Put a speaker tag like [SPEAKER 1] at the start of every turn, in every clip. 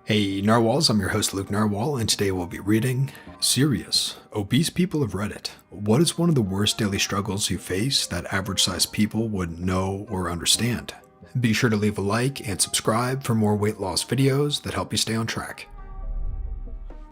[SPEAKER 1] Hey Narwhals, I'm your host Luke Narwhal, and today we'll be reading Serious, Obese People of Reddit. What is one of the worst daily struggles you face that average-sized people wouldn't know or understand? Be sure to leave a like and subscribe for more weight loss videos that help you stay on track.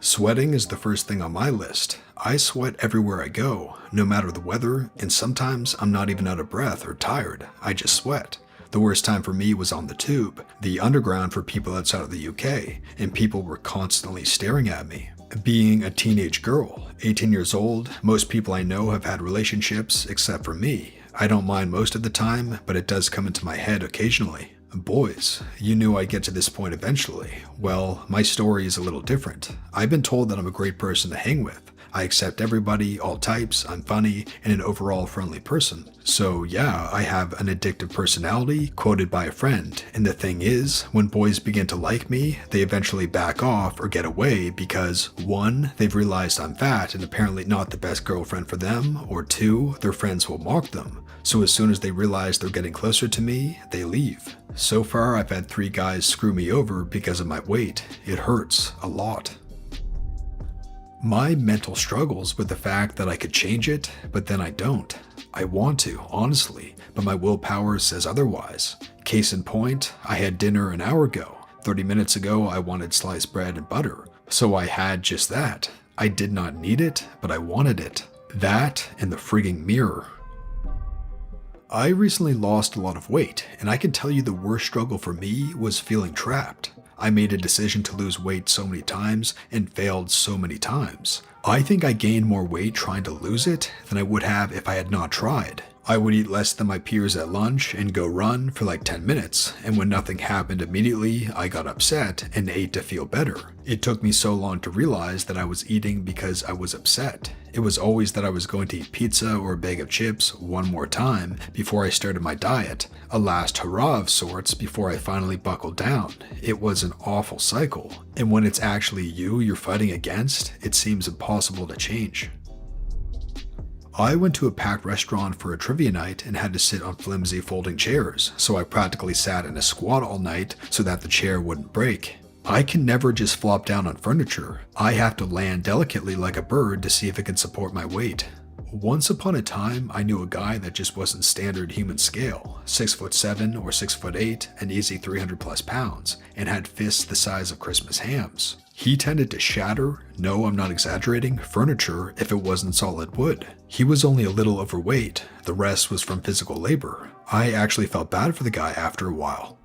[SPEAKER 1] Sweating is the first thing on my list. I sweat everywhere I go, no matter the weather, and sometimes I'm not even out of breath or tired, I just sweat. The worst time for me was on the tube, the underground for people outside of the UK, and people were constantly staring at me. Being a teenage girl, 18 years old, most people I know have had relationships except for me. I don't mind most of the time, but it does come into my head occasionally. Boys, you knew I'd get to this point eventually. Well, my story is a little different. I've been told that I'm a great person to hang with. I accept everybody, all types, I'm funny, and an overall friendly person. So yeah, I have an addictive personality, quoted by a friend, and the thing is, when boys begin to like me, they eventually back off or get away because 1. They've realized I'm fat and apparently not the best girlfriend for them, or 2. Their friends will mock them. So as soon as they realize they're getting closer to me, they leave. So far I've had 3 guys screw me over because of my weight. It hurts a lot. My mental struggles with the fact that I could change it, but then I don't. I want to, honestly, but my willpower says otherwise. Case in point, I had dinner an hour ago. 30 minutes ago, I wanted sliced bread and butter. So I had just that. I did not need it, but I wanted it. That and the frigging mirror. I recently lost a lot of weight, and I can tell you the worst struggle for me was feeling trapped. I made a decision to lose weight so many times and failed so many times. I think I gained more weight trying to lose it than I would have if I had not tried. I would eat less than my peers at lunch and go run for like 10 minutes, and when nothing happened immediately, I got upset and ate to feel better. It took me so long to realize that I was eating because I was upset. It was always that I was going to eat pizza or a bag of chips one more time before I started my diet, a last hurrah of sorts before I finally buckled down. It was an awful cycle, and when it's actually you're fighting against, it seems impossible to change. I went to a packed restaurant for a trivia night and had to sit on flimsy folding chairs, so I practically sat in a squat all night so that the chair wouldn't break. I can never just flop down on furniture. I have to land delicately like a bird to see if it can support my weight. Once upon a time, I knew a guy that just wasn't standard human scale, 6'7" or 6'8", an easy 300 plus pounds, and had fists the size of Christmas hams. He tended to shatter, no I'm not exaggerating, furniture if it wasn't solid wood. He was only a little overweight, the rest was from physical labor. I actually felt bad for the guy after a while.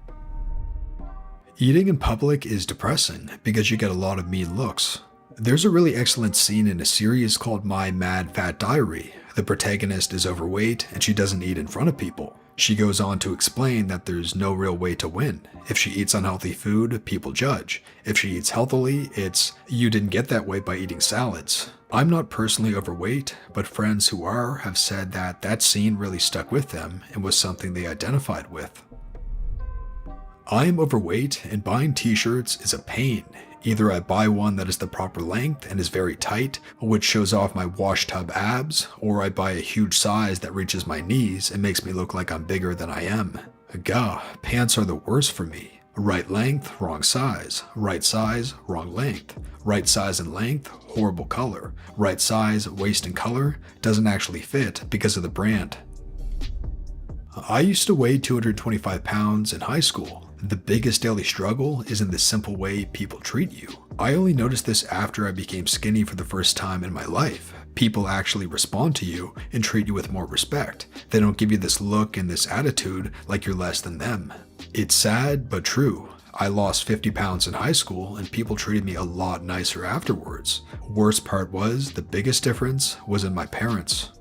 [SPEAKER 1] Eating in public is depressing because you get a lot of mean looks. There's a really excellent scene in a series called My Mad Fat Diary. The protagonist is overweight and she doesn't eat in front of people. She goes on to explain that there's no real way to win. If she eats unhealthy food, people judge. If she eats healthily, it's, you didn't get that way by eating salads. I'm not personally overweight, but friends who are have said that that scene really stuck with them and was something they identified with. I am overweight and buying t-shirts is a pain. Either I buy one that is the proper length and is very tight, which shows off my wash tub abs, or I buy a huge size that reaches my knees and makes me look like I'm bigger than I am. Gah, pants are the worst for me. Right length, wrong size. Right size, wrong length. Right size and length, horrible color. Right size, waist and color, doesn't actually fit because of the brand. I used to weigh 225 pounds in high school. The biggest daily struggle is in the simple way people treat you. I only noticed this after I became skinny for the first time in my life. People actually respond to you and treat you with more respect. They don't give you this look and this attitude like you're less than them. It's sad, but true. I lost 50 pounds in high school and people treated me a lot nicer afterwards. Worst part was, the biggest difference was in my parents.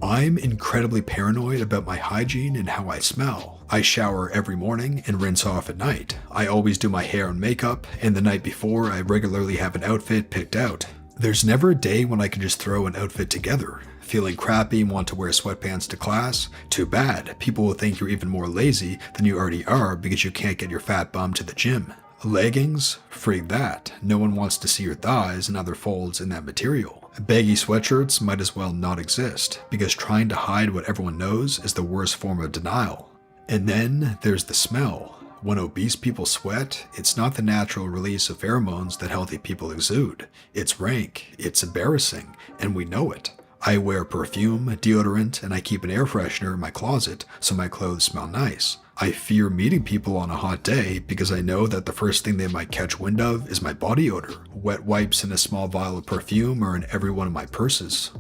[SPEAKER 1] I'm incredibly paranoid about my hygiene and how I smell. I shower every morning and rinse off at night. I always do my hair and makeup, and the night before I regularly have an outfit picked out. There's never a day when I can just throw an outfit together. Feeling crappy and want to wear sweatpants to class? Too bad, people will think you're even more lazy than you already are because you can't get your fat bum to the gym. Leggings? Frig that. No one wants to see your thighs and other folds in that material. Baggy sweatshirts might as well not exist, because trying to hide what everyone knows is the worst form of denial. And then there's the smell. When obese people sweat, it's not the natural release of pheromones that healthy people exude. It's rank, it's embarrassing, and we know it. I wear perfume, deodorant, and I keep an air freshener in my closet so my clothes smell nice. I fear meeting people on a hot day because I know that the first thing they might catch wind of is my body odor. Wet wipes and a small vial of perfume are in every one of my purses.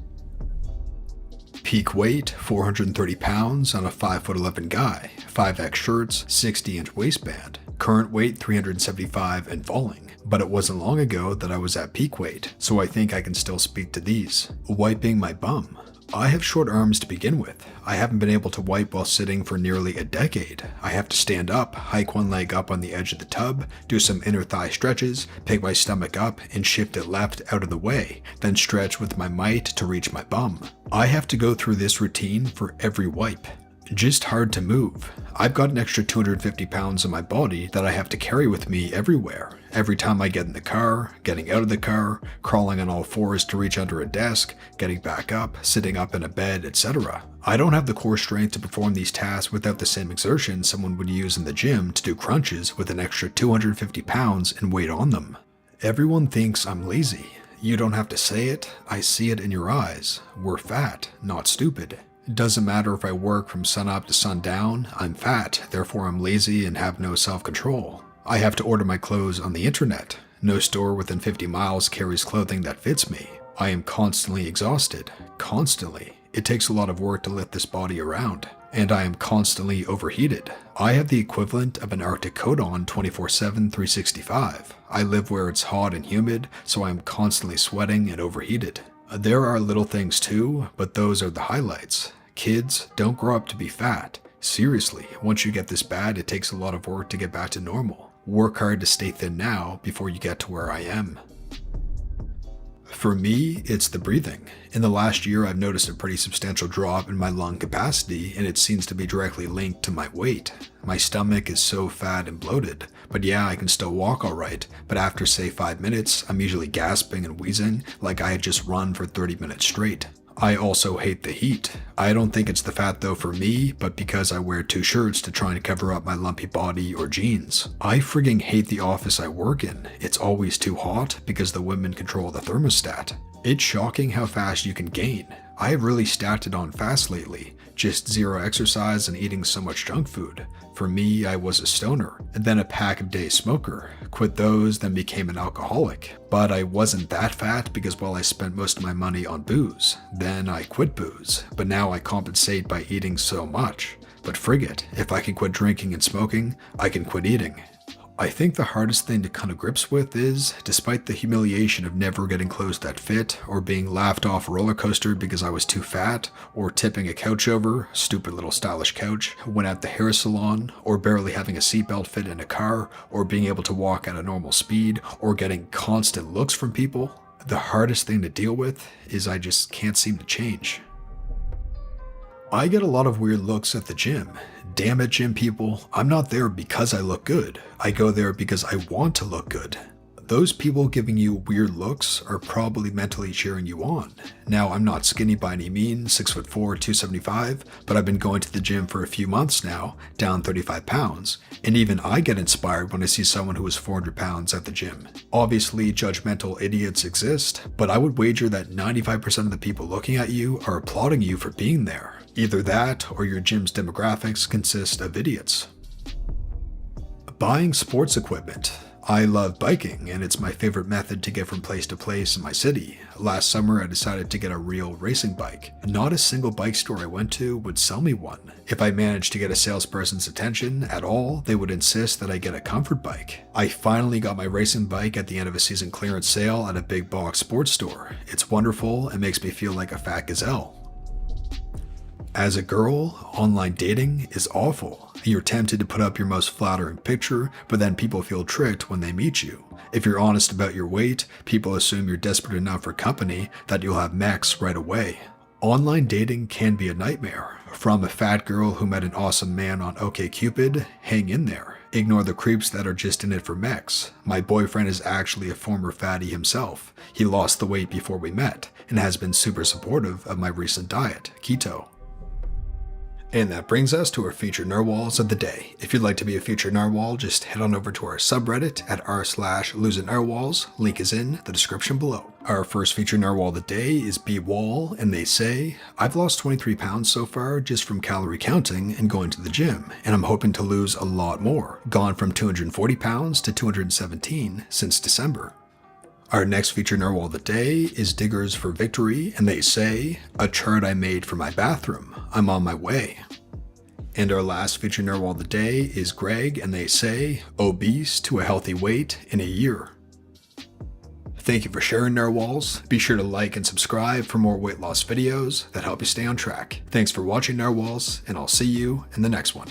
[SPEAKER 1] Peak weight, 430 pounds on a 5'11" guy, 5X shirts, 60-inch waistband. Current weight, 375 and falling. But it wasn't long ago that I was at peak weight, so I think I can still speak to these. Wiping my bum. I have short arms to begin with. I haven't been able to wipe while sitting for nearly a decade. I have to stand up, hike one leg up on the edge of the tub, do some inner thigh stretches, pick my stomach up and shift it left out of the way, then stretch with my might to reach my bum. I have to go through this routine for every wipe. Just hard to move. I've got an extra 250 pounds on my body that I have to carry with me everywhere. Every time I get in the car, getting out of the car, crawling on all fours to reach under a desk, getting back up, sitting up in a bed, etc. I don't have the core strength to perform these tasks without the same exertion someone would use in the gym to do crunches with an extra 250 pounds and weight on them. Everyone thinks I'm lazy. You don't have to say it, I see it in your eyes. We're fat, not stupid. It doesn't matter if I work from sunup to sundown, I'm fat, therefore I'm lazy and have no self-control. I have to order my clothes on the internet. No store within 50 miles carries clothing that fits me. I am constantly exhausted. Constantly. It takes a lot of work to lift this body around. And I am constantly overheated. I have the equivalent of an Arctic coat on 24/7, 365. I live where it's hot and humid, so I am constantly sweating and overheated. There are little things too, but those are the highlights. Kids, don't grow up to be fat. Seriously, once you get this bad, it takes a lot of work to get back to normal. Work hard to stay thin now before you get to where I am. For me, it's the breathing. In the last year, I've noticed a pretty substantial drop in my lung capacity, and it seems to be directly linked to my weight. My stomach is so fat and bloated, but yeah, I can still walk alright, but after say 5 minutes, I'm usually gasping and wheezing like I had just run for 30 minutes straight. I also hate the heat. I don't think it's the fat though for me, but because I wear 2 shirts to try and cover up my lumpy body or jeans. I frigging hate the office I work in. It's always too hot because the women control the thermostat. It's shocking how fast you can gain. I have really stacked it on fast lately. Just zero exercise and eating so much junk food. For me, I was a stoner, and then a pack-a-day smoker. Quit those, then became an alcoholic. But I wasn't that fat because while I spent most of my money on booze. Then I quit booze, but now I compensate by eating so much. But frig it, if I can quit drinking and smoking, I can quit eating. I think the hardest thing to come to grips with is, despite the humiliation of never getting clothes that fit, or being laughed off a roller coaster because I was too fat, or tipping a couch over, stupid little stylish couch, when at the hair salon, or barely having a seatbelt fit in a car, or being able to walk at a normal speed, or getting constant looks from people, the hardest thing to deal with is I just can't seem to change. I get a lot of weird looks at the gym. Damn it, gym people, I'm not there because I look good. I go there because I want to look good. Those people giving you weird looks are probably mentally cheering you on. Now, I'm not skinny by any means, 6'4", 275, but I've been going to the gym for a few months now, down 35 pounds, and even I get inspired when I see someone who is 400 pounds at the gym. Obviously, judgmental idiots exist, but I would wager that 95% of the people looking at you are applauding you for being there. Either that, or your gym's demographics consist of idiots. Buying sports equipment. I love biking, and it's my favorite method to get from place to place in my city. Last summer, I decided to get a real racing bike. Not a single bike store I went to would sell me one. If I managed to get a salesperson's attention at all, they would insist that I get a comfort bike. I finally got my racing bike at the end of a season clearance sale at a big box sports store. It's wonderful and makes me feel like a fat gazelle. As a girl, online dating is awful. You're tempted to put up your most flattering picture, but then people feel tricked when they meet you. If you're honest about your weight, people assume you're desperate enough for company that you'll have mechs right away. Online dating can be a nightmare. From a fat girl who met an awesome man on OkCupid, hang in there. Ignore the creeps that are just in it for mechs. My boyfriend is actually a former fatty himself. He lost the weight before we met, and has been super supportive of my recent diet, keto. And that brings us to our featured narwhals of the day. If you'd like to be a featured narwhal, just head on over to our subreddit at r/losingnarwhals. Link is in the description below. Our first featured narwhal of the day is B Wall, and they say, I've lost 23 pounds so far just from calorie counting and going to the gym, and I'm hoping to lose a lot more. Gone from 240 pounds to 217 since December. Our next featured narwhal of the day is Diggers for Victory, and they say, a chart I made for my bathroom. I'm on my way. And our last featured narwhal of the day is Greg, and they say, obese to a healthy weight in a year. Thank you for sharing, narwhals. Be sure to like and subscribe for more weight loss videos that help you stay on track. Thanks for watching, narwhals, and I'll see you in the next one.